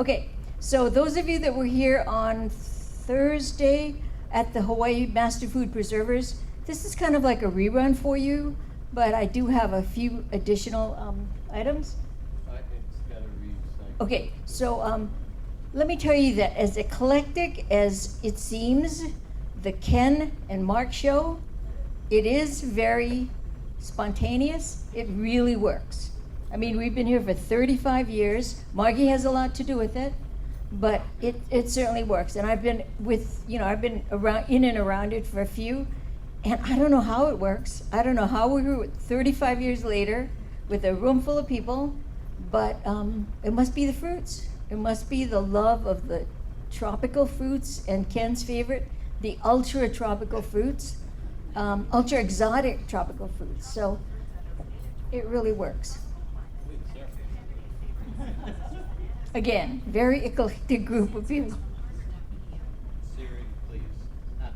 Okay, so those of you that were here on Thursday at the Hawaii Master Food Preservers, this is kind of like a rerun for you, but I do have a few additional items. It's got to read. Okay, so let me tell you that as eclectic as it seems, the Ken and Mark show, it is very spontaneous. It really works. I mean, we've been here for 35 years. Margie has a lot to do with it, but it certainly works. And I've been I've been around, in and around it for a few, and I don't know how it works. I don't know how we were 35 years later with a room full of people, but it must be the fruits. It must be the love of the tropical fruits, and Ken's favorite, the ultra tropical fruits, ultra exotic tropical fruits. So it really works. Again, very eclectic group of people. Siri, please. Not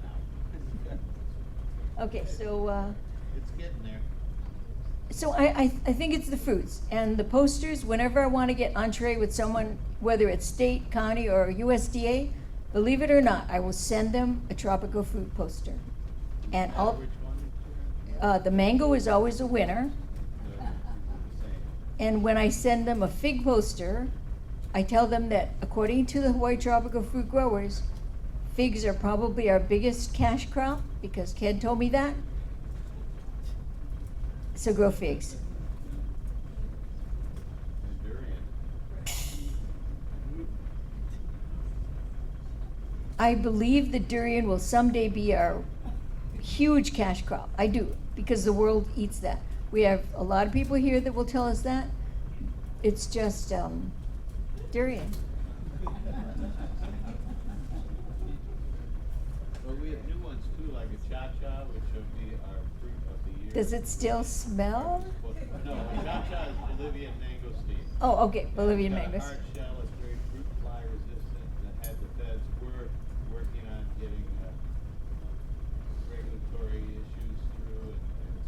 now. Okay, so It's getting there. so I think it's the fruits and the posters. Whenever I want to get entree with someone, whether it's state, county, or USDA, believe it or not, I will send them a tropical fruit poster. And Which one? the mango is always a winner. And when I send them a fig poster, I tell them that according to the Hawaii tropical fruit growers, figs are probably our biggest cash crop because Ken told me that. So grow figs. And durian. I believe that durian will someday be our huge cash crop. I do, because the world eats that. We have a lot of people here that will tell us that. It's just durian. Well, we have new ones too, like a cha-cha, which will be our fruit of the year. Does it still smell? No, cha-cha is Bolivian mangosteen. Oh, okay, Bolivian It's got a mangoes. hard shell, it's very fruit fly resistant, that has the feds. We're working on getting regulatory issues through, and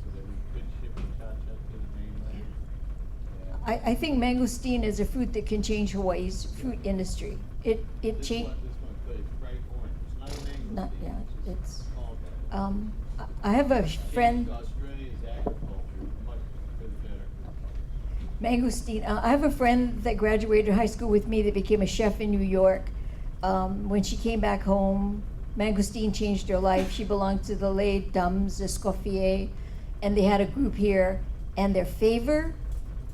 so that we could ship the cha-cha to the mainland. I think mangosteen is a fruit that can change Hawaii's fruit industry. It This changed. one could, it's bright orange, it's not a mangosteen. Not, yeah, just it's, small guy. I have a friend, Australia's agriculture, much better. mangosteen, I have a friend that graduated high school with me that became a chef in New York. When she came back home, mangosteen changed her life. She belonged to the Les Dames Escoffier, and they had a group here, and their favor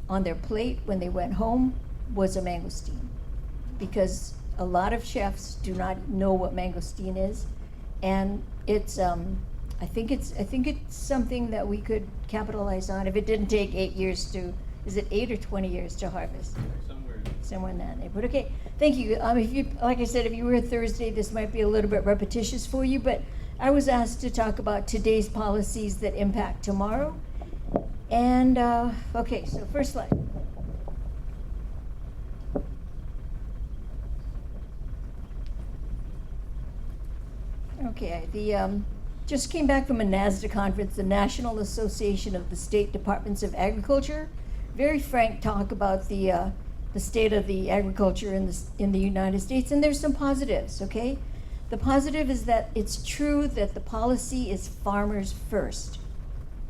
on their plate when they went home was a mangosteen, because a lot of chefs do not know what mangosteen is, and it's I think it's something that we could capitalize on if it didn't take 8 years to. Is it 8 or 20 years to harvest? Somewhere in that neighborhood. Okay, thank you. If you, like I said, if you were here Thursday, this might be a little bit repetitious for you, but I was asked to talk about today's policies that impact tomorrow. And okay, so first slide. Okay, just came back from a NASDA conference, the National Association of the State Departments of Agriculture. Very frank talk about the state of the agriculture in the United States, and there's some positives. Okay, the positive is that it's true that the policy is farmers first.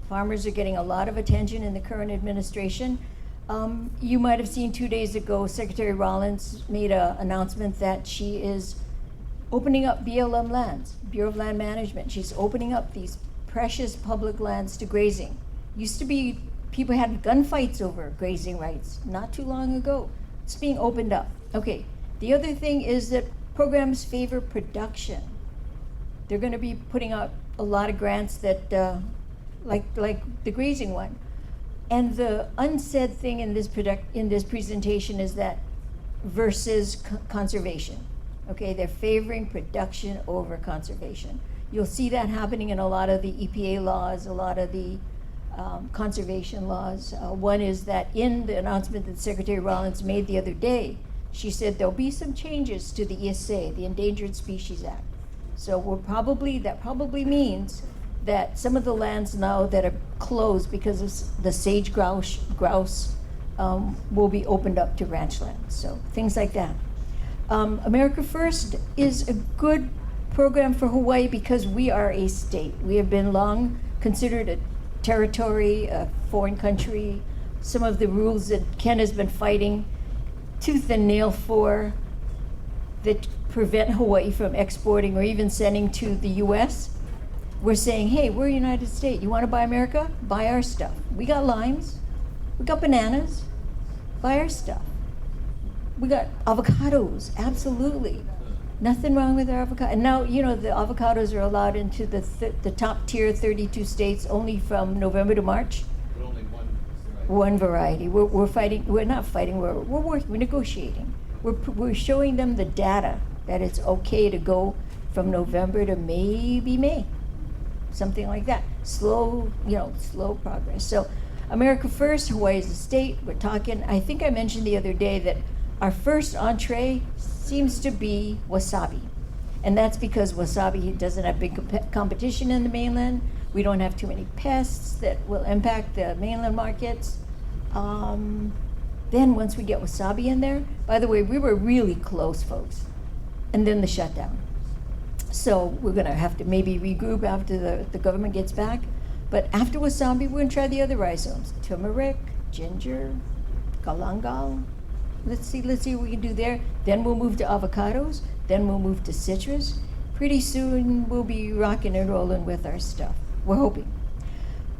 Farmers are getting a lot of attention in the current administration. You might have seen 2 days ago, Secretary Rollins made an announcement that she is opening up BLM lands, Bureau of Land Management. She's opening up these precious public lands to grazing. Used to be, people had gunfights over grazing rights not too long ago. It's being opened up. Okay, the other thing is that programs favor production. They're going to be putting out a lot of grants that, like the grazing one. And the unsaid thing in this presentation is that versus conservation. Okay, they're favoring production over conservation. You'll see that happening in a lot of the EPA laws, a lot of the conservation laws. One is that in the announcement that Secretary Rollins made the other day, she said there'll be some changes to the ESA, the Endangered Species Act. So that probably means that some of the lands now that are closed because of the sage grouse will be opened up to ranch land. So things like that. America First is a good program for Hawaii because we are a state. We have been long considered a territory, a foreign country. Some of the rules that Ken has been fighting tooth and nail for that prevent Hawaii from exporting or even sending to the US. We're saying, hey, we're a United States. You want to buy America? Buy our stuff. We got limes. We got bananas. Buy our stuff. We got avocados, absolutely. Nothing wrong with our avocado. And now, you know, the avocados are allowed into the top tier 32 states only from November to March. But only one variety. One variety. We're fighting, we're not fighting, we're working, we're negotiating. We're showing them the data that it's okay to go from November to maybe May. Something like that. Slow, you know, slow progress. So America First, Hawaii is a state. We're talking, I think I mentioned the other day that our first entree seems to be wasabi. And that's because wasabi doesn't have big competition in the mainland. We don't have too many pests that will impact the mainland markets. Then once we get wasabi in there, by the way, we were really close, folks. And then the shutdown. So we're gonna have to maybe regroup after the government gets back. But after wasabi, we're gonna try the other rhizomes. Turmeric, ginger, galangal. Let's see what we can do there. Then we'll move to avocados. Then we'll move to citrus. Pretty soon we'll be rocking and rolling with our stuff. We're hoping.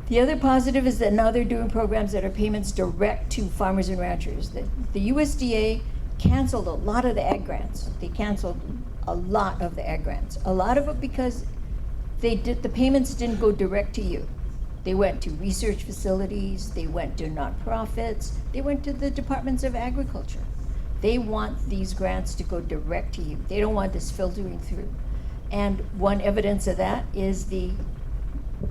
The other positive is that now they're doing programs that are payments direct to farmers and ranchers. The USDA canceled a lot of the ag grants. They canceled a lot of the ag grants. A lot of it because the payments didn't go direct to you. They went to research facilities, they went to nonprofits, they went to the departments of agriculture. They want these grants to go direct to you. They don't want this filtering through. And one evidence of that is the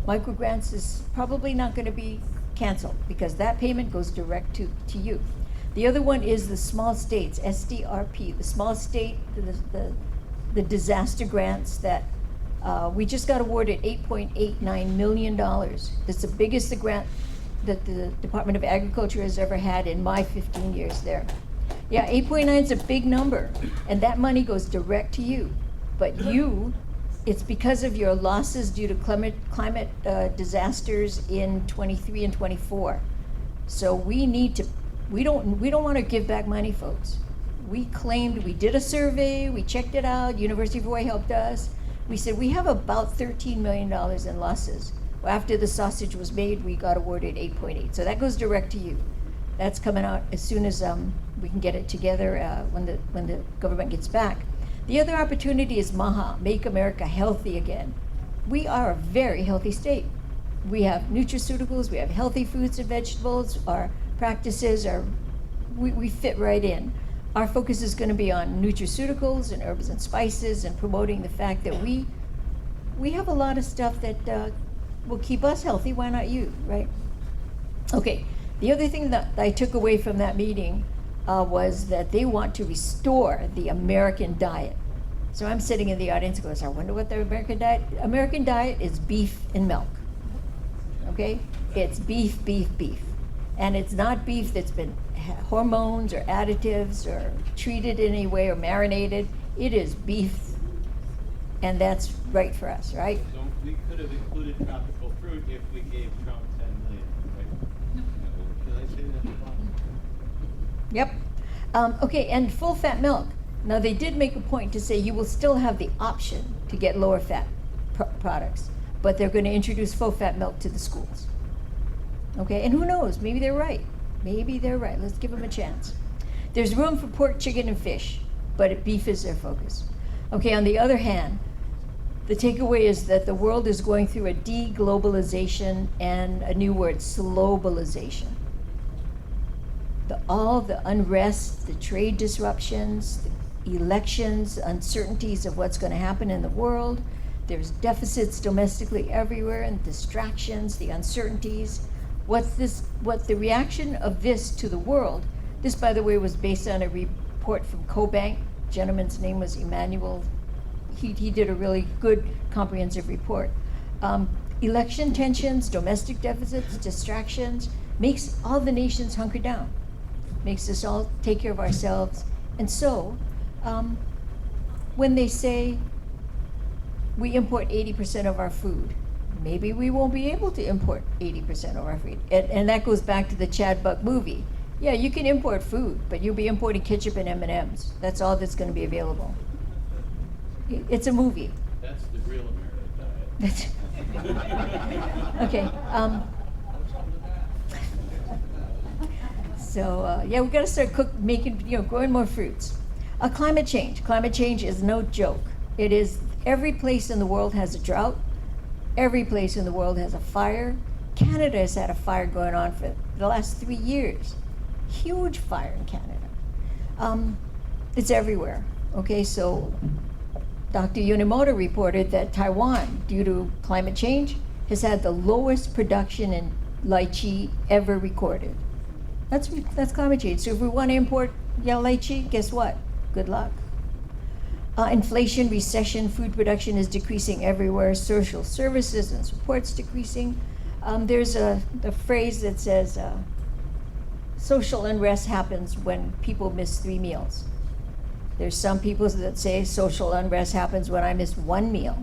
micro grants is probably not going to be canceled because that payment goes direct to you. The other one is the small states, SDRP, the small state, the disaster grants that we just got awarded $8.89 million. That's the biggest grant that the Department of Agriculture has ever had in my 15 years there. Yeah, 8.9 is a big number, and that money goes direct to you. But it's because of your losses due to climate disasters in 23 and 24. So we don't want to give back money, folks. We did a survey, we checked it out, University of Hawaii helped us. We said we have about $13 million in losses. Well, after the sausage was made, we got awarded 8.8. So that goes direct to you. That's coming out as soon as we can get it together when the government gets back. The other opportunity is MAHA, Make America Healthy Again. We are a very healthy state. We have nutraceuticals, we have healthy fruits and vegetables. Our practices we fit right in. Our focus is going to be on nutraceuticals and herbs and spices and promoting the fact that we have a lot of stuff that will keep us healthy. Why not you, right? Okay, the other thing that I took away from that meeting was that they want to restore the American diet. So I'm sitting in the audience and goes, I wonder what the American diet is beef and milk. Okay? It's beef, beef, beef. And it's not beef that's been hormones or additives or treated in any way or marinated. It is beef, and that's right for us, right? So we could have included tropical fruit if we gave Trump 10 million, right? Should I say that? Yep. Okay, and full fat milk. Now they did make a point to say you will still have the option to get lower fat products, but they're going to introduce full fat milk to the schools. Okay, and who knows, maybe they're right. Maybe they're right. Let's give them a chance. There's room for pork, chicken, and fish, but beef is their focus. Okay, on the other hand, the takeaway is that the world is going through a deglobalization and a new word, slowbalization. All the unrest, the trade disruptions, the elections, uncertainties of what's going to happen in the world. There's deficits domestically everywhere and distractions, the uncertainties. What the reaction of this to the world, this by the way was based on a report from CoBank. Gentleman's name was Emmanuel. He did a really good comprehensive report. Election tensions, domestic deficits, distractions, makes all the nations hunker down. Makes us all take care of ourselves. And so When they say we import 80% of our food, maybe we won't be able to import 80% of our food. And that goes back to the Chad Buck movie. Yeah, you can import food, but you'll be importing ketchup and M&Ms. That's all that's going to be available. It's a movie. That's the real American diet. Okay. So yeah, we got to start growing more fruits. Climate change. Climate change is no joke. It is. Every place in the world has a drought. Every place in the world has a fire. Canada has had a fire going on for the last 3 years. Huge fire in Canada. It's everywhere. Okay, so Dr. Yunimoto reported that Taiwan, due to climate change, has had the lowest production in lychee ever recorded. That's climate change. So if we want to import lychee, guess what? Good luck. Inflation, recession, food production is decreasing everywhere. Social services and support's decreasing. There's a phrase that says, social unrest happens when people miss 3 meals. There's some people that say social unrest happens when I miss 1 meal.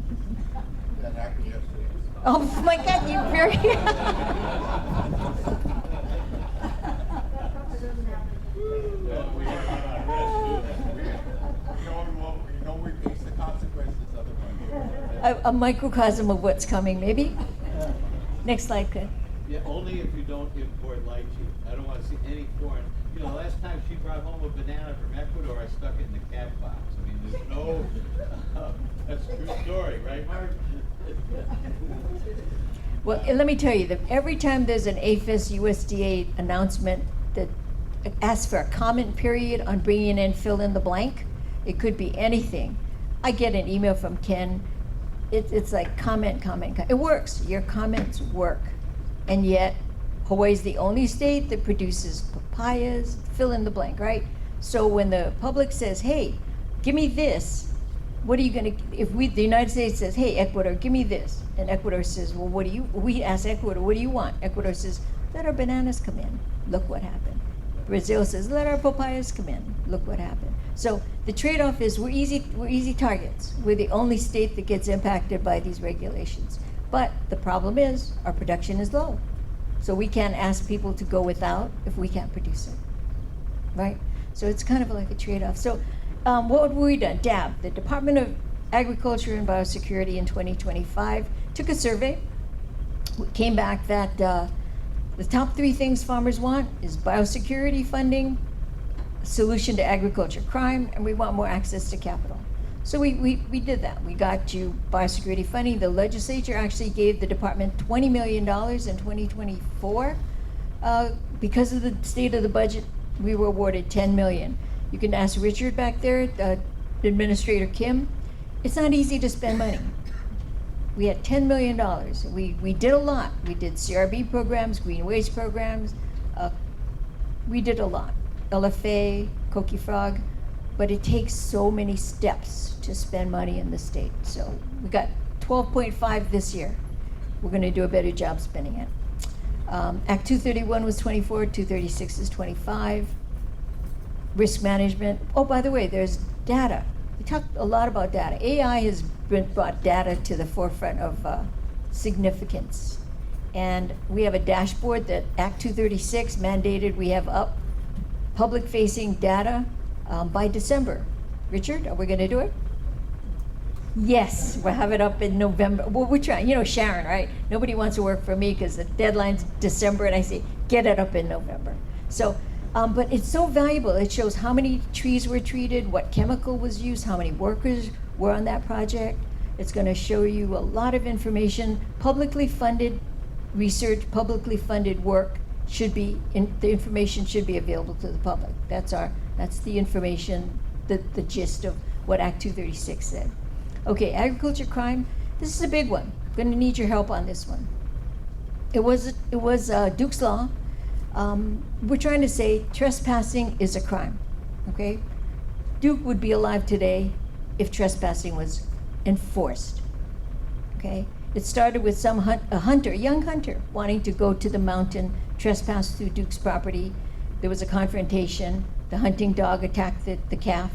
That happened yesterday. Oh my God, you very. Well, we are on rest, You know we face the consequences otherwise. A microcosm of what's coming, maybe? Next slide, Ken. Yeah, only if you don't import lychee. I don't want to see any foreign. You know, last time she brought home a banana from Ecuador, I stuck it in the cat box. I mean, there's no. That's a true story, right, Mark? Well, let me tell you that every time there's an APHIS USDA announcement that asks for a comment period on bringing in fill in the blank, it could be anything. I get an email from Ken. It's like comment. It works. Your comments work. And yet, Hawaii's the only state that produces papayas, fill in the blank, right? So when the public says, hey, give me this, what are you going to, the United States says, hey, Ecuador, give me this. And Ecuador says, well, we ask Ecuador, what do you want? Ecuador says, let our bananas come in. Look what happened. Brazil says, let our papayas come in. Look what happened. So the trade-off is we're easy targets. We're the only state that gets impacted by these regulations. But the problem is our production is low. So we can't ask people to go without if we can't produce it, right? So it's kind of like a trade-off. So what have we done? DAB, the Department of Agriculture and Biosecurity in 2025, took a survey. Came back that the top 3 things farmers want is biosecurity funding, solution to agriculture crime, and we want more access to capital. So we did that. We got you biosecurity funding. The legislature actually gave the department $20 million in 2024. Because of the state of the budget, we were awarded $10 million. You can ask Richard back there, Administrator Kim. It's not easy to spend money. We had $10 million. We did a lot. We did CRB programs, green waste programs. We did a lot. LFA, Coqui Frog. But it takes so many steps to spend money in the state. So we got 12.5 this year. We're going to do a better job spending it. Act 231 was 24, 236 is 25. Risk management. Oh, by the way, there's data. We talked a lot about data. AI has brought data to the forefront of significance. And we have a dashboard that Act 236 mandated we have up public-facing data by December. Richard, are we going to do it? Yes, we'll have it up in November. Well, we're trying. Sharon, right? Nobody wants to work for me because the deadline's December, and I say, get it up in November. So, but it's so valuable. It shows how many trees were treated, what chemical was used, how many workers were on that project. It's going to show you a lot of information. Publicly funded research, publicly funded work the information should be available to the public. That's the information, the gist of what Act 236 said. Okay, agriculture crime. This is a big one. I'm going to need your help on this one. It was Duke's Law. We're trying to say trespassing is a crime. Okay, Duke would be alive today if trespassing was enforced. Okay, it started with a young hunter, wanting to go to the mountain, trespass through Duke's property. There was a confrontation. The hunting dog attacked the calf.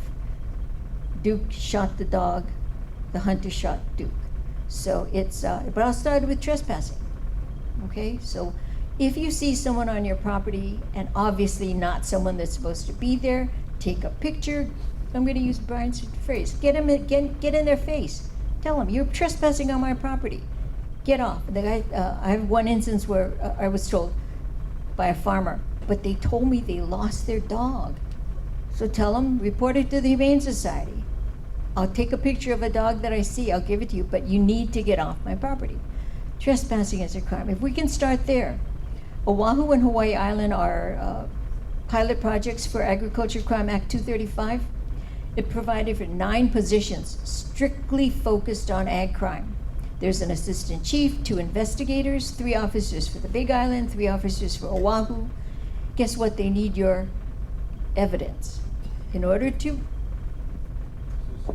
Duke shot the dog, the hunter shot Duke. So it's, but I'll start with trespassing, okay? So if you see someone on your property, and obviously not someone that's supposed to be there, take a picture. I'm gonna use Brian's phrase, get in their face. Tell them, you're trespassing on my property. Get off. The guy, I have one instance where I was told by a farmer, but they told me they lost their dog. So tell them, report it to the Humane Society. I'll take a picture of a dog that I see, I'll give it to you, but you need to get off my property. Trespassing is a crime. If we can start there. Oahu and Hawaii Island are pilot projects for Agriculture Crime Act 235. It provided for 9 positions strictly focused on ag crime. There's an assistant chief, 2 investigators, 3 officers for the Big Island, 3 officers for Oahu. Guess what? They need your evidence in order to. So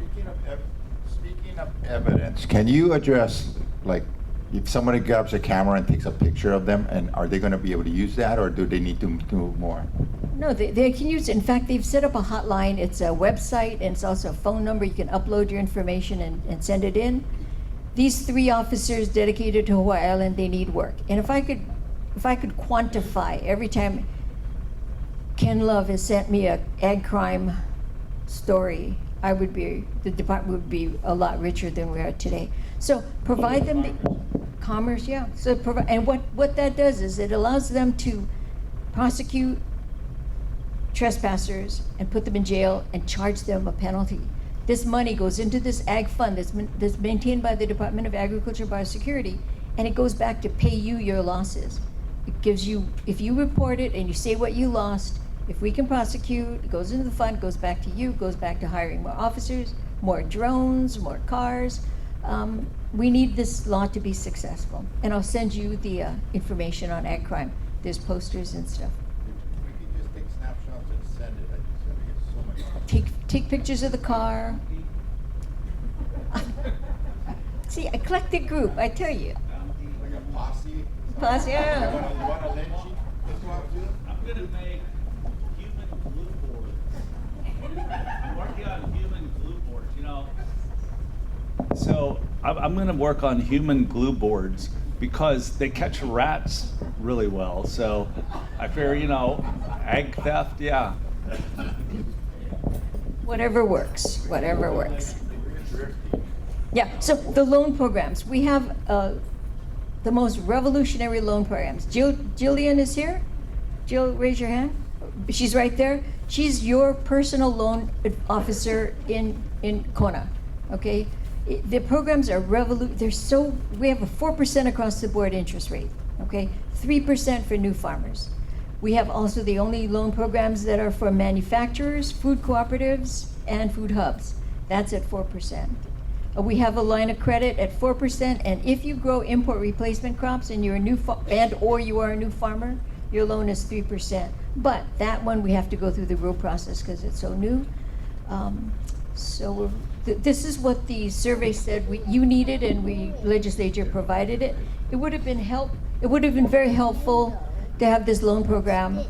speaking of evidence, can you address, like, if somebody grabs a camera and takes a picture of them, and are they going to be able to use that, or do they need to do more? No, they can use it. In fact, they've set up a hotline. It's a website, and it's also a phone number. You can upload your information and send it in. These 3 officers dedicated to Hawaii Island, they need work. And if I could quantify every time Ken Love has sent me a ag crime story, the department would be a lot richer than we are today. So provide them the commerce, yeah. So and what that does is it allows them to prosecute trespassers and put them in jail and charge them a penalty. This money goes into this ag fund that's maintained by the Department of Agriculture and Biosecurity, and it goes back to pay you your losses. It gives you, if you report it and you say what you lost, if we can prosecute, it goes into the fund, goes back to you, goes back to hiring more officers, more drones, more cars. We need this law to be successful. And I'll send you the information on ag crime. There's posters and stuff. We can just take snapshots and send it. I just get so much. Take pictures of the car. See, eclectic group, I tell you. Like a posse? Posse, yeah. You want a lynch? Let's go out to it. I'm gonna make human glue boards. I'm working on human glue boards, you know. So I'm gonna work on human glue boards because they catch rats really well. So I fear, ag theft, yeah. Whatever works, whatever works. Yeah, so the loan programs. We have the most revolutionary loan programs. Jillian is here. Jill, raise your hand. She's right there. She's your personal loan officer in Kona, okay? The programs are we have a 4% across the board interest rate, okay? 3% for new farmers. We have also the only loan programs that are for manufacturers, food cooperatives, and food hubs. That's at 4%. We have a line of credit at 4%, and if you grow import replacement crops and you're a new or you are a new farmer, your loan is 3%. But that one we have to go through the real process because it's so new. This is what the survey said you needed, and legislature provided it. It would have been very helpful to have this loan program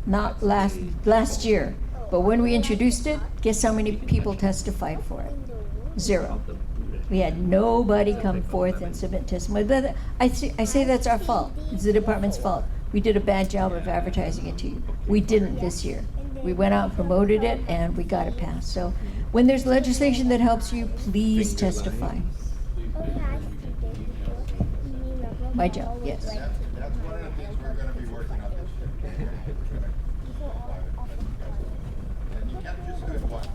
not last year. But when we introduced it, guess how many people testified for it? 0. We had nobody come forth and submit testimony. But I say that's our fault. It's the department's fault. We did a bad job of advertising it to you. We didn't this year. We went out and promoted it, and we got it passed. So when there's legislation that helps you, please testify. My job, yes. That's one of the things we're going to be working on this year. And you can't just do it once.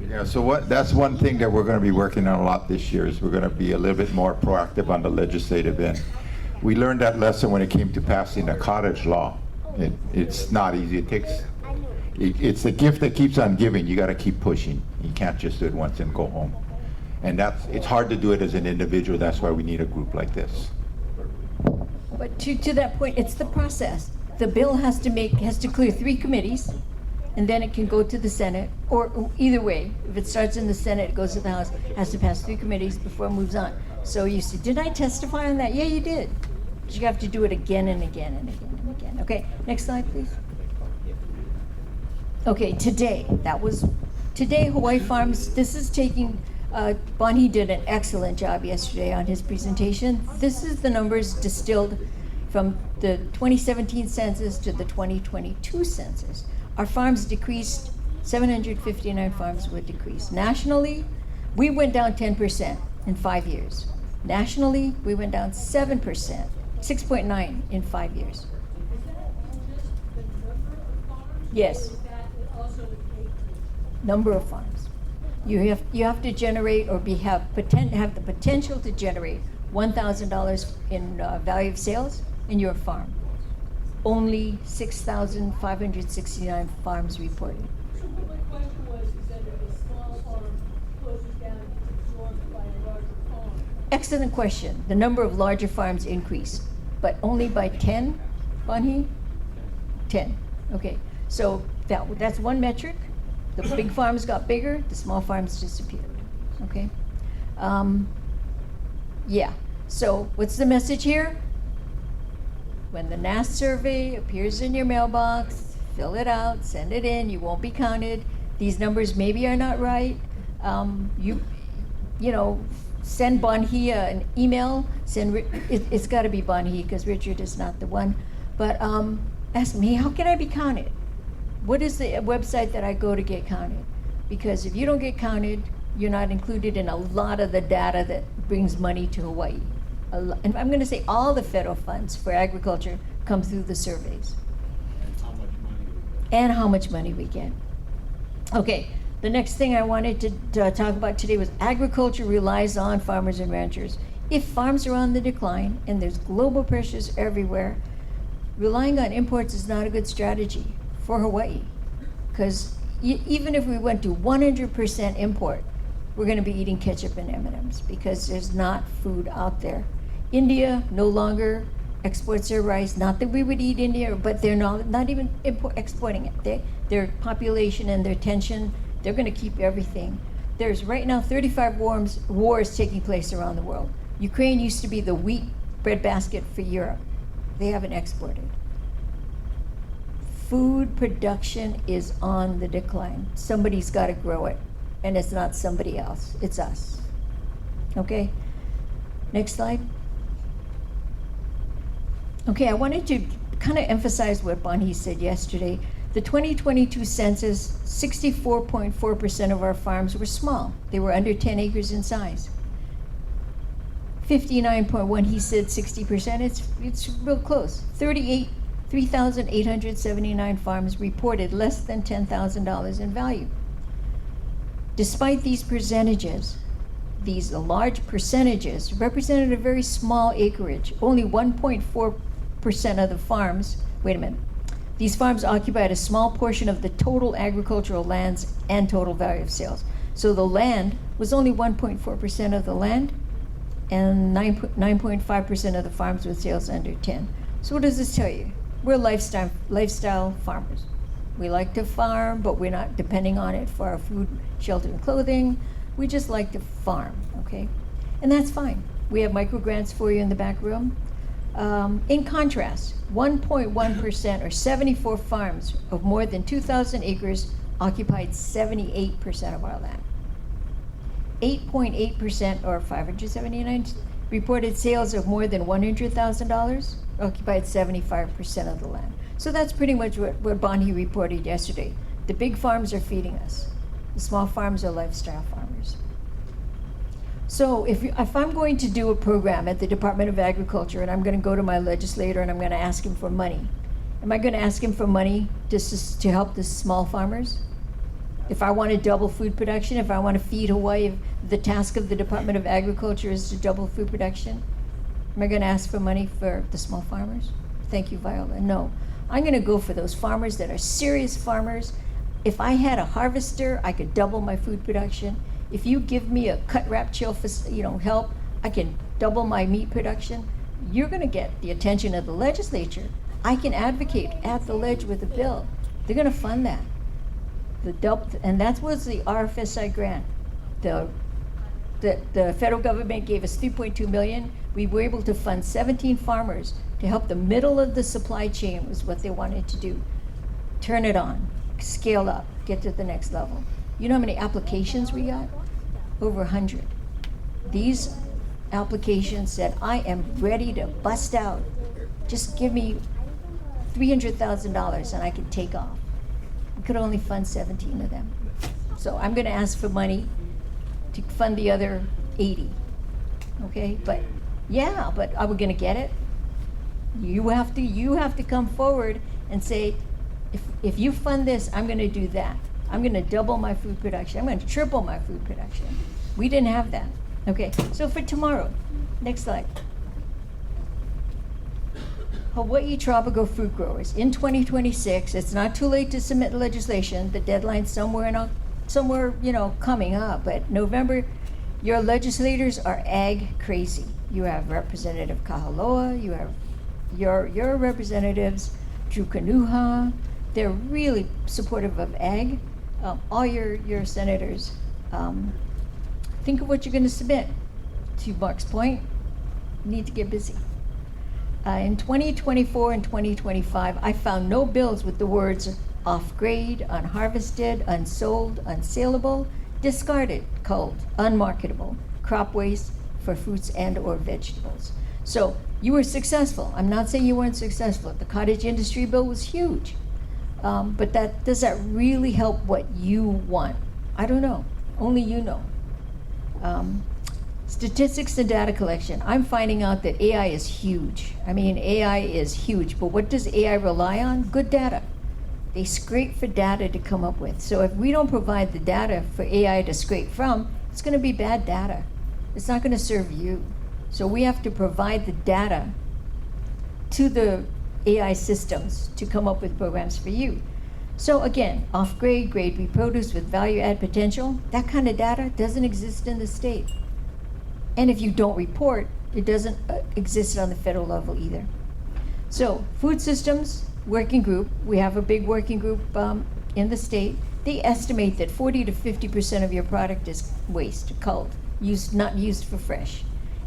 Yeah, so that's one thing that we're going to be working on a lot this year is we're going to be a little bit more proactive on the legislative end. We learned that lesson when it came to passing the cottage law. It's not easy. It's the gift that keeps on giving. You got to keep pushing. You can't just do it once and go home. And it's hard to do it as an individual. That's why we need a group like this. But to that point, it's the process. The bill has to clear 3 committees, and then it can go to the Senate, or either way. If it starts in the Senate, it goes to the House, has to pass 3 committees before it moves on. So you say, did I testify on that? Yeah, you did. But you have to do it again and again and again and again. Okay, next slide, please. Okay, today, today Hawaii Farms, this is taking, Bonnie did an excellent job yesterday on his presentation. This is the numbers distilled from the 2017 census to the 2022 census. Our farms decreased, 759 farms were decreased. Nationally, we went down 10% in 5 years. Nationally, we went down 7%, 6.9 in 5 years. Yes. Number of farms. You have to generate or have the potential to generate $1,000 in value of sales in your farm. Only 6,569 farms reported. So what my question was, is that if a small farm closes down and gets absorbed by a larger farm? Excellent question. The number of larger farms increased, but only by 10, Bonnie? 10. Okay, so that's one metric. The big farms got bigger, the small farms disappeared. Okay? Yeah. So what's the message here? When the NAST survey appears in your mailbox, fill it out, send it in. You won't be counted. These numbers maybe are not right. You know, send Bonhee an email. It's got to be Bonhee because Richard is not the one. But ask me, how can I be counted? What is the website that I go to get counted? Because if you don't get counted, you're not included in a lot of the data that brings money to Hawaii. And I'm going to say all the federal funds for agriculture come through the surveys. And how much money we get. And how much money we get. Okay, the next thing I wanted to talk about today was agriculture relies on farmers and ranchers. If farms are on the decline and there's global pressures everywhere, relying on imports is not a good strategy for Hawaii. Because even if we went to 100% import, we're going to be eating ketchup and M&Ms because there's not food out there. India no longer exports their rice. Not that we would eat India, but they're not even exporting it. Their population and their tension, they're going to keep everything. There's right now 35 wars taking place around the world. Ukraine used to be the wheat breadbasket for Europe. They haven't exported. Food production is on the decline. Somebody's got to grow it. And it's not somebody else, it's us. Okay? Next slide. Okay, I wanted to kind of emphasize what Bonhee said yesterday. The 2022 census, 64.4% of our farms were small. They were under 10 acres in size. 59.1, he said 60%, it's real close. 3,879 farms reported less than $10,000 in value. Despite these percentages, these large percentages represented a very small acreage. Only 1.4% of the farms, wait a minute, these farms occupied a small portion of the total agricultural lands and total value of sales. So the land was only 1.4% of the land and 9.5% of the farms with sales under 10. So what does this tell you? We're lifestyle farmers. We like to farm, but we're not depending on it for our food, shelter, and clothing. We just like to farm, okay? And that's fine. We have micro grants for you in the back room. In contrast, 1.1% or 74 farms of more than 2,000 acres occupied 78% of our land. 8.8% or 579 reported sales of more than $100,000 occupied 75% of the land. So that's pretty much what Bonhee reported yesterday. The big farms are feeding us. The small farms are lifestyle farmers. So if I'm going to do a program at the Department of Agriculture and I'm going to go to my legislator and I'm going to ask him for money, am I going to ask him for money just to help the small farmers? If I want to double food production, if I want to feed Hawaii, the task of the Department of Agriculture is to double food production, am I going to ask for money for the small farmers? Thank you, Viola. No. I'm going to go for those farmers that are serious farmers. If I had a harvester, I could double my food production. If you give me a cut, wrap, chill, help, I can double my meat production. You're going to get the attention of the legislature. I can advocate at the ledge with a bill. They're going to fund that. And that was the RFSI grant. The federal government gave us $3.2 million. We were able to fund 17 farmers to help the middle of the supply chain was what they wanted to do. Turn it on. scale up, get to the next level. You know how many applications we got? Over 100. These applications said, I am ready to bust out. Just give me $300,000 and I can take off. We could only fund 17 of them. So I'm gonna ask for money to fund the other 80. Okay, but yeah, but are we gonna get it? You have to come forward and say, if you fund this, I'm gonna do that. I'm gonna double my food production. I'm gonna triple my food production. We didn't have that. Okay, so for tomorrow, next slide. Hawaii tropical fruit growers in 2026. It's not too late to submit legislation. The deadline's somewhere coming up. But November, your legislators are ag crazy. You have Representative Kahaloa. You have your representatives, Drew Kanuha. They're really supportive of ag. All your senators. Think of what you're going to submit. To Mark's point, you need to get busy. In 2024 and 2025, I found no bills with the words off-grade, unharvested, unsold, unsaleable, discarded, culled, unmarketable, crop waste for fruits and or vegetables. So you were successful. I'm not saying you weren't successful. The cottage industry bill was huge. But does that really help what you want? I don't know. Only you know. Statistics and data collection. I'm finding out that AI is huge. I mean, AI is huge, but what does AI rely on? Good data. They scrape for data to come up with. So if we don't provide the data for AI to scrape from, it's going to be bad data. It's not going to serve you. So we have to provide the data to the AI systems to come up with programs for you. So again, off-grade, grade B produce with value add potential, that kind of data doesn't exist in the state. And if you don't report, it doesn't exist on the federal level either. So food systems working group, we have a big working group in the state. They estimate that 40 to 50% of your product is waste, culled, not used for fresh.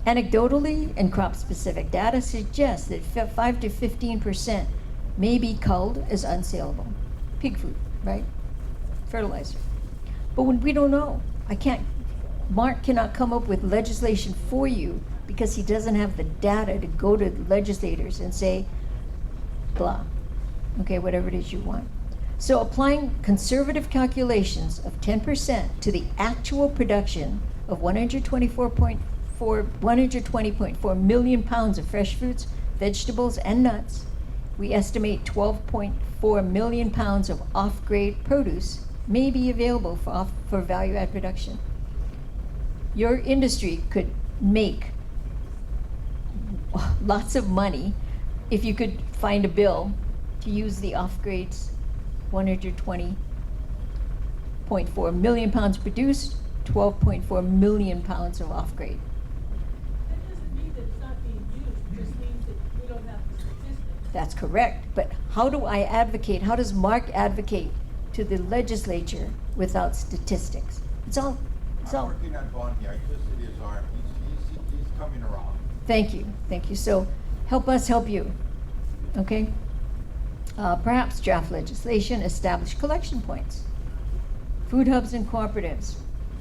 Anecdotally and crop-specific data suggests that 5 to 15% may be culled as unsaleable. Pig food, right? Fertilizer. But when we don't know, Mark cannot come up with legislation for you because he doesn't have the data to go to the legislators and say, blah, okay, whatever it is you want. So applying conservative calculations of 10% to the actual production of 120.4 million pounds of fresh fruits, vegetables, and nuts, we estimate 12.4 million pounds of off-grade produce may be available for value-add production. Your industry could make lots of money if you could find a bill to use the off-grades, 120.4 million pounds produced, 12.4 million pounds of off-grade. That doesn't mean that it's not being used, it just means that we don't have the statistics. That's correct, but how do I advocate, how does Mark advocate to the legislature without statistics? I'm working on Vaughn here. I twisted his arm. He's coming around. Thank you. So help us help you, okay? Perhaps draft legislation, establish collection points. Food hubs and cooperatives.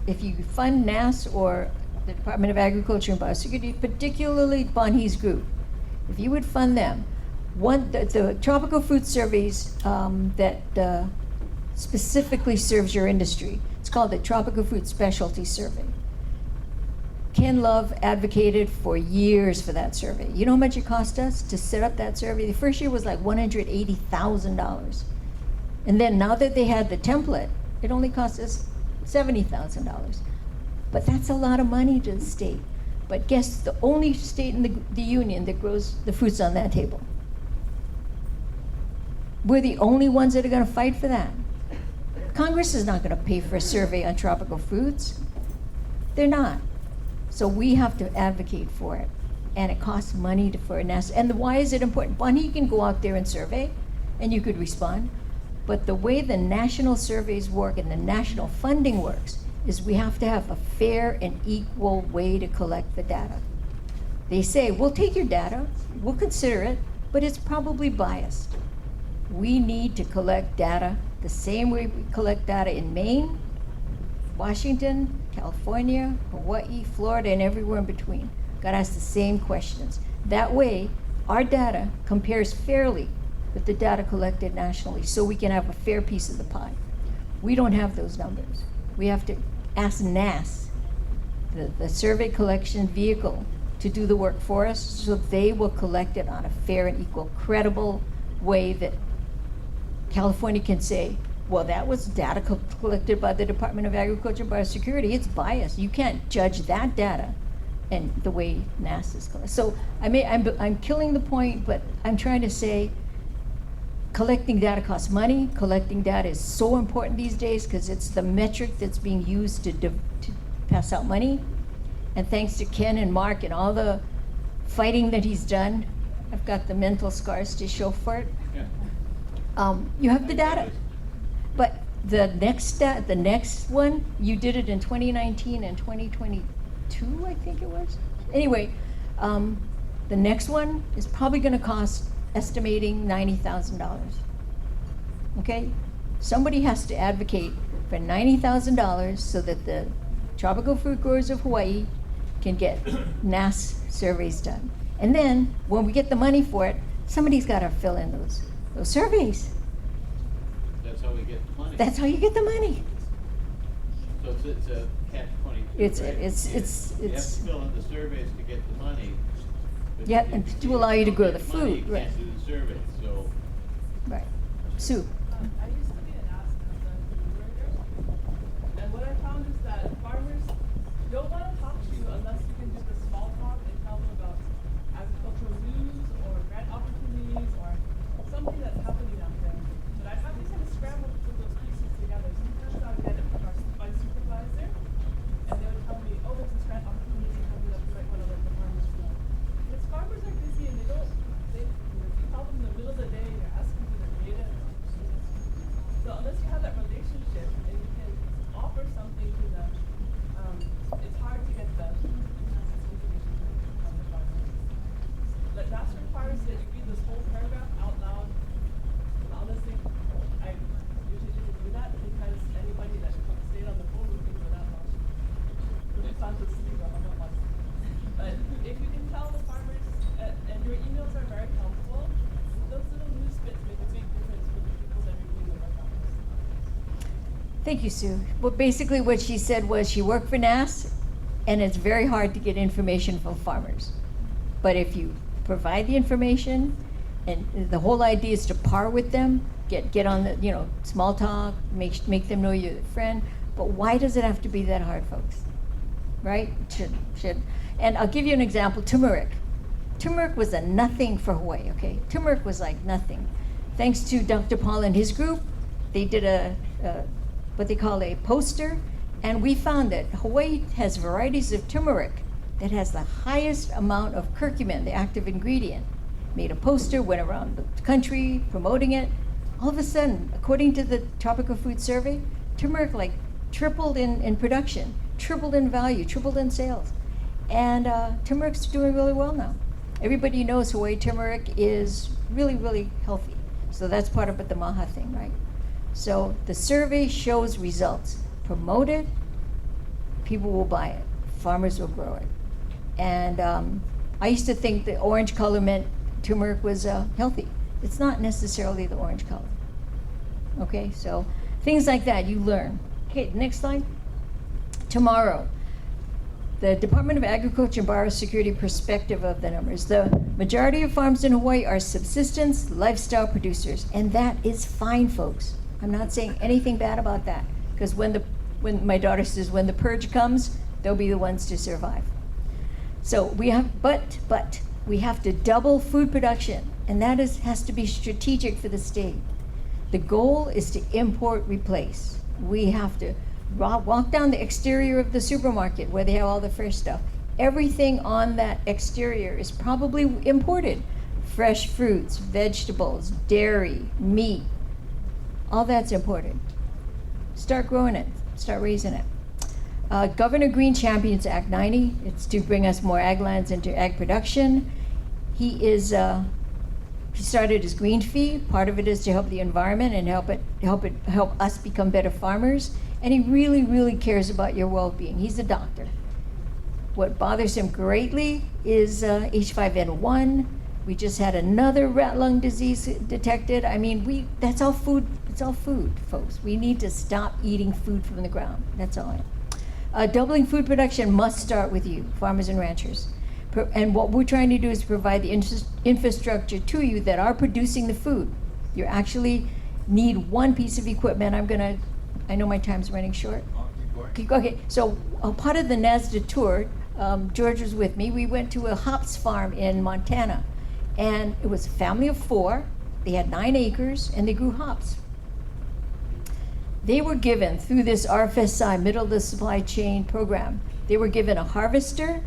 If you fund NAS or the Department of Agriculture and Biosecurity, particularly Bonhe's group, if you would fund them, the tropical fruit surveys that specifically serves your industry, it's called the Tropical Fruit Specialty Survey. Ken Love advocated for years for that survey. You know how much it cost us to set up that survey? The first year was like $180,000. And then now that they had the template, it only cost us $70,000. But that's a lot of money to the state. But guess the only state in the union that grows the fruits on that table. We're the only ones that are going to fight for that. Congress is not going to pay for a survey on tropical fruits. They're not. So we have to advocate for it. And it costs money for a NASA. And why is it important? Bonnie can go out there and survey, and you could respond. But the way the national surveys work and the national funding works is we have to have a fair and equal way to collect the data. They say, we'll take your data, we'll consider it, but it's probably biased. We need to collect data the same way we collect data in Maine, Washington, California, Hawaii, Florida, and everywhere in between. Gotta ask the same questions. That way, our data compares fairly with the data collected nationally, so we can have a fair piece of the pie. We don't have those numbers. We have to ask NAS, the survey collection vehicle, to do the work for us, so they will collect it on a fair and equal, credible way that California can say, well, that was data collected by the Department of Agriculture and Biosecurity. It's biased. You can't judge that data and the way NAS is collected. So I'm killing the point, but I'm trying to say collecting data costs money. Collecting data is so important these days because it's the metric that's being used to pass out money. And thanks to Ken and Mark and all the fighting that he's done, I've got the mental scars to show for it. Yeah. You have the data. But the next one, you did it in 2019 and 2022, I think it was. Anyway, the next one is probably going to cost, estimating $90,000. Okay? Somebody has to advocate for $90,000 so that the tropical fruit growers of Hawaii can get NAS surveys done. And then, when we get the money for it, somebody's got to fill in those surveys. That's how we get the money. That's how you get the money. So it's a catch-22, It's- right? it's- You have to fill in the surveys to get the money. but Yeah, if- and if to allow you to don't grow get the money, food, you right. can't do the surveys, so. Right. Sue. I used to be an ass and what I found is that farmers don't want to talk to you unless you can do the small talk and tell them about agricultural news or grant opportunities or something that's happening out there. But I have to kind of scramble to put those pieces together. Sometimes I would get it from my supervisor, and they would tell me, oh, there's this grant opportunity coming up, you might want to let the farmers know. Because farmers are busy and they don't, if you call them in the middle of the day and you're asking for their data, so unless you have that relationship and you can offer something to them, it's hard to get the information from the farmers. But that requires that you read this whole paragraph out loud. And honestly, I usually didn't do that because anybody that stayed on the phone with me for that long would have gone to sleep or hung up on me. But if you can tell the farmers, and your emails are very helpful, those little news bits make a big difference for the people that are doing the work on this. Thank you, Sue. Well, basically what she said was she worked for NAS, and it's very hard to get information from farmers. But if you provide the information, and the whole idea is to par with them, get on the, small talk, make them know you're their friend. But why does it have to be that hard, folks? Right? Should. And I'll give you an example, turmeric. Turmeric was a nothing for Hawaii, okay? Turmeric was like nothing. Thanks to Dr. Paul and his group, they did what they call a poster, and we found that Hawaii has varieties of turmeric that has the highest amount of curcumin, the active ingredient. Made a poster, went around the country promoting it. All of a sudden, according to the Tropical Food Survey, turmeric like tripled in production, tripled in value, tripled in sales. And turmeric's doing really well now. Everybody knows Hawaii turmeric is really, really healthy. So that's part of the MAHA thing, right? So the survey shows results. Promote it, people will buy it. Farmers will grow it. And I used to think the orange color meant turmeric was healthy. It's not necessarily the orange color. Okay, so things like that you learn. Okay, next slide. Tomorrow, the Department of Agriculture and Biosecurity perspective of the numbers. The majority of farms in Hawaii are subsistence lifestyle producers, and that is fine, folks. I'm not saying anything bad about that, because when my daughter says when the purge comes, they'll be the ones to survive. So we have, but we have to double food production, and that has to be strategic for the state. The goal is to import replace. We have to walk down the exterior of the supermarket where they have all the fresh stuff. Everything on that exterior is probably imported. Fresh fruits, vegetables, dairy, meat, all that's imported. Start growing it, start raising it. Governor Green champions Act 90. It's to bring us more ag lands into ag production. He is He started his green fee. Part of it is to help the environment and help us become better farmers. And he really, really cares about your well-being. He's a doctor. What bothers him greatly is H5N1. We just had another rat lung disease detected. I mean, that's all food. It's all food, folks. We need to stop eating food from the ground. That's all. Doubling food production must start with you, farmers and ranchers. And what we're trying to do is provide the infrastructure to you that are producing the food. You actually need one piece of equipment. I know my time's running short. Okay, so part of the NASDA tour, George was with me. We went to a hops farm in Montana, and it was a family of 4. They had 9 acres, and they grew hops. They were given, through this RFSI, middle of the supply chain program, they were given a harvester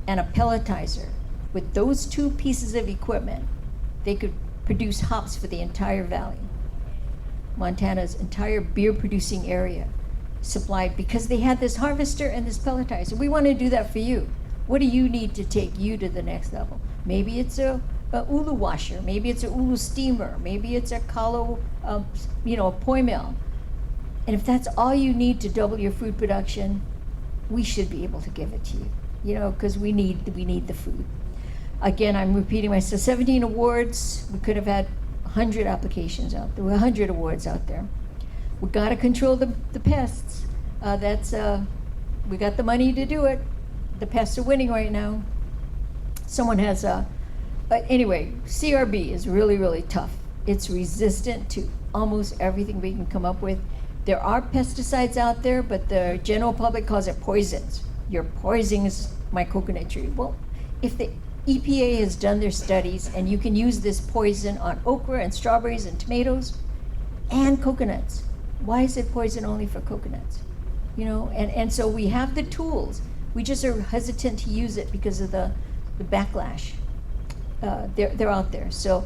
and a pelletizer. With those 2 pieces of equipment, they could produce hops for the entire valley. Montana's entire beer producing area supplied, because they had this harvester and this pelletizer. We want to do that for you. What do you need to take you to the next level? Maybe it's a ulu washer, maybe it's a ulu steamer, maybe it's a kalo, a poi mill. And if that's all you need to double your food production, we should be able to give it to you, because we need the food. Again, I'm repeating myself, 17 awards. We could have had 100 applications out there, 100 awards out there. We got to control the pests. We got the money to do it. The pests are winning right now. Someone has anyway, CRB is really, really tough. It's resistant to almost everything we can come up with. There are pesticides out there, but the general public calls it poisons. You're poisoning my coconut tree. Well, if the EPA has done their studies and you can use this poison on okra and strawberries and tomatoes and coconuts, why is it poison only for coconuts? And so we have the tools. We just are hesitant to use it because of the backlash. They're out there. So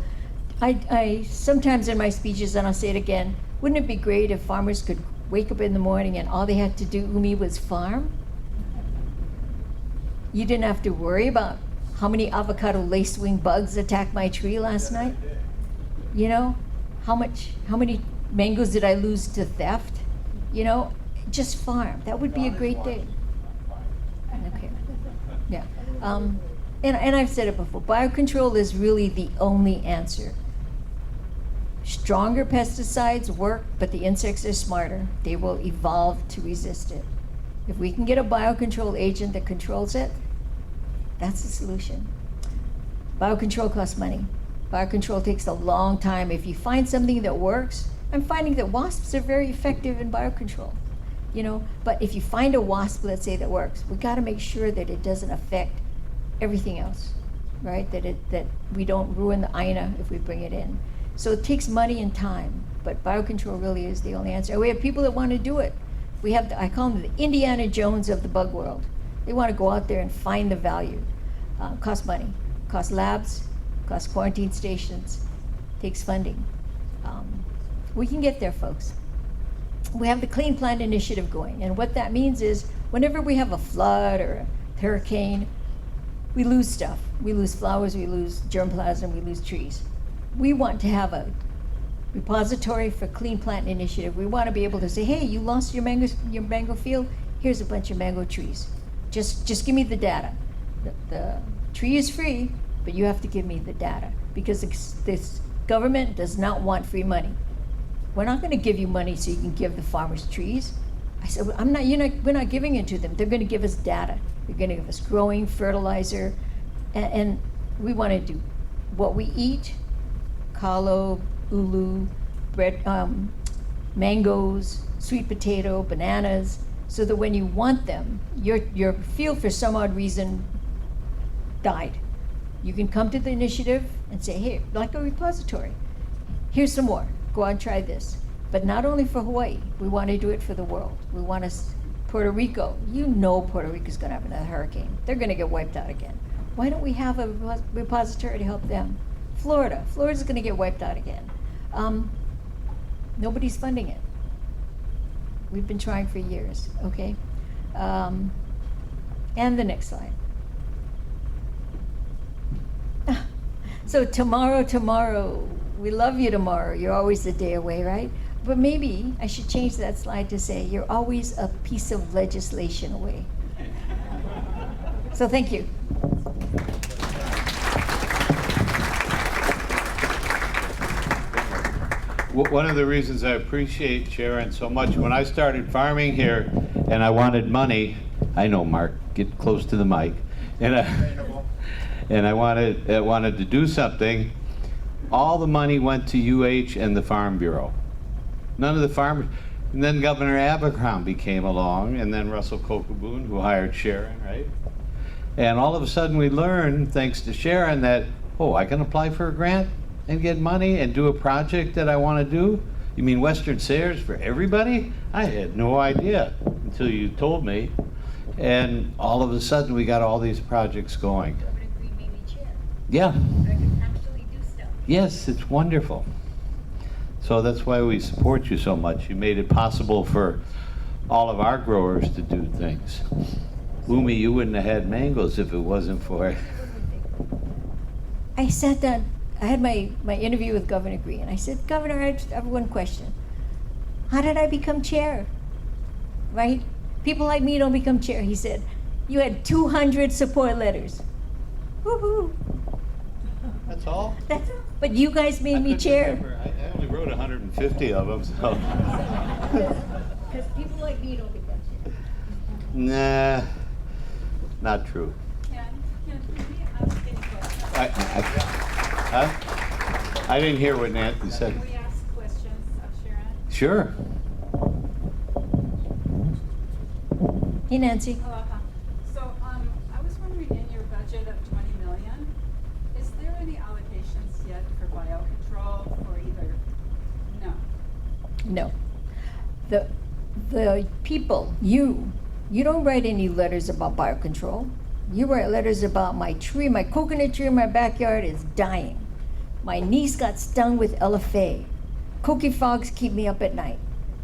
I sometimes in my speeches, and I'll say it again, wouldn't it be great if farmers could wake up in the morning and all they had to do, Umi, was farm? You didn't have to worry about how many avocado lacewing bugs attacked my tree last night. How many mangoes did I lose to theft? Just farm. That would be a great day. Okay. Yeah. And I've said it before, biocontrol is really the only answer. Stronger pesticides work, but the insects are smarter. They will evolve to resist it. If we can get a biocontrol agent that controls it, that's the solution. Biocontrol costs money. Biocontrol takes a long time. If you find something that works, I'm finding that wasps are very effective in biocontrol. But if you find a wasp, let's say, that works, we got to make sure that it doesn't affect everything else, right? That we don't ruin the INA if we bring it in. So it takes money and time, but biocontrol really is the only answer. We have people that want to do it. I call them the Indiana Jones of the bug world. They want to go out there and find the value. Costs money, costs labs, costs quarantine stations, takes funding. We can get there, folks. We have the Clean Plant Initiative going, and what that means is whenever we have a flood or a hurricane, we lose stuff. We lose flowers, we lose germplasm, we lose trees. We want to have a repository for Clean Plant Initiative. We want to be able to say, hey, you lost your mango field, here's a bunch of mango trees. Just give me the data. The tree is free, but you have to give me the data, because this government does not want free money. We're not going to give you money so you can give the farmers trees. I said, we're not giving it to them. They're going to give us data. They're going to give us growing, fertilizer, and we want to do what we eat, kalo, ulu, bread, mangoes, sweet potato, bananas, so that when you want them, your field for some odd reason died. You can come to the initiative and say, hey, like a repository, here's some more. Go out and try this. But not only for Hawaii, we want to do it for the world. We want to, Puerto Rico, Puerto Rico's going to have another hurricane. They're going to get wiped out again. Why don't we have a repository to help them? Florida's going to get wiped out again. Nobody's funding it. We've been trying for years, okay? And the next slide. So tomorrow, we love you tomorrow. You're always a day away, right? But maybe I should change that slide to say you're always a piece of legislation away. So thank you. One of the reasons I appreciate Sharon so much, when I started farming here and I wanted money, I know, Mark, get close to the mic, and I wanted to do something, all the money went to UH and the Farm Bureau. None of the farmers, and then Governor Abercrombie came along, and then Russell Kokoboon, who hired Sharon, right? And all of a sudden we learned, thanks to Sharon, that, oh, I can apply for a grant and get money and do a project that I want to do? You mean Western Sayers for everybody? I had no idea until you told me. And all of a sudden we got all these projects going. Governor Green made me chair. Yeah. I can actually do stuff. Yes, it's wonderful. So that's why we support you so much. You made it possible for all of our growers to do things. Lumi, you wouldn't have had mangoes if it wasn't for... I sat down, I had my interview with Governor Green. I said, Governor, I just have one question. How did I become chair? Right? People like me don't become chair. He said, you had 200 support letters. Woohoo! That's all? That's all. But you guys made me chair. I only wrote 150 of them, so... Because people like me don't become chair. Nah, not true. Can we ask any questions? I didn't hear what Nancy said. Can we ask questions of Sharon? Sure. Hey, Nancy. Aloha. So, I was wondering, in your budget of 20 million, is there any allocations yet for biocontrol or either? No. No. The people, you don't write any letters about biocontrol. You write letters about my tree, my coconut tree in my backyard is dying. My niece got stung with LFA. Coqui frogs keep me up at night.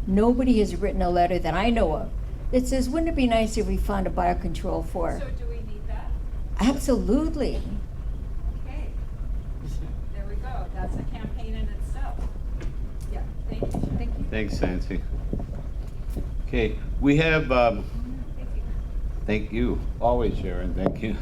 Nobody has written a letter that I know of that says, wouldn't it be nice if we found a biocontrol for? So do we need that? Absolutely. Okay. There we go. That's a campaign in itself. Yeah, thank you, Sharon. Thank you. Thanks, Nancy. Okay, we have, Thank you. thank you, always Sharon, thank you.